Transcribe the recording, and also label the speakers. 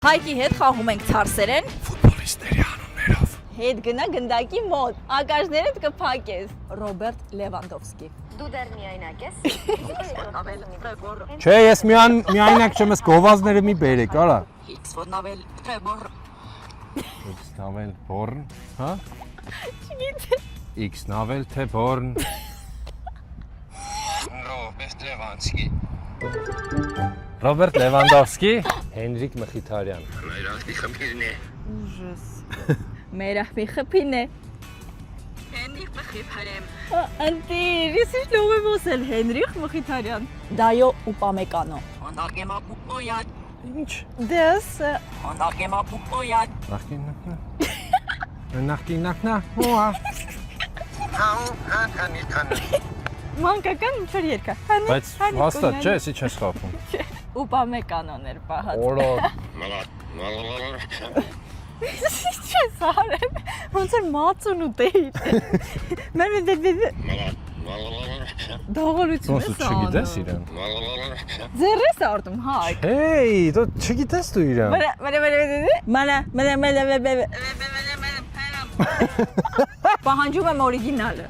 Speaker 1: Հայկի հետ խաղում ենք ցարսերեն
Speaker 2: Ֆուտբոլիստների անուններով։
Speaker 1: հետ գնա գնդակի մոտ ակաժներդ կփակես Ռոբերտ Լևանդովսկի
Speaker 3: Դու դեռ միայնակ ես։
Speaker 2: Չէ, ես միայնակ չեմ, ես գովազները մի բերեք, արա։
Speaker 1: X-Navel Trevor
Speaker 2: X-Navel Born, հա?
Speaker 1: Չգիտեմ
Speaker 2: X-Navel թե Born։ Ռոբերտ Լևանդովսկի, Հենրիկ Մխիթարյան։
Speaker 1: Ուժս Մերախմի խփին է Հենրիկ Մխիթարյան Անտիր, ես ինչ լավ եմ ասել Հենրիկ Մխիթարյան Դայո Ուպամեկանո
Speaker 4: Անդակեմա պուպոյան,
Speaker 2: Ինչ։
Speaker 1: Դես
Speaker 4: անդակեմա պուպոյան,
Speaker 2: Նախկինակնա, հոա։
Speaker 1: Մանկական ինչ-որ երկա
Speaker 2: Բայց հաստատ չէ, էսի չես խափում։
Speaker 1: Ուպամեկանոն էր պահած
Speaker 2: Օրոդ։
Speaker 1: Չես արել, ոնց էր մածուն ուտեիր Դողորություն
Speaker 2: Ոնց
Speaker 1: ես
Speaker 2: ու չգիտես իրան։
Speaker 1: Ձեր ես արտում, հայք
Speaker 2: Հեյ, դու չգիտես դու իրան։
Speaker 1: Պահանջում եմ օրիգինալը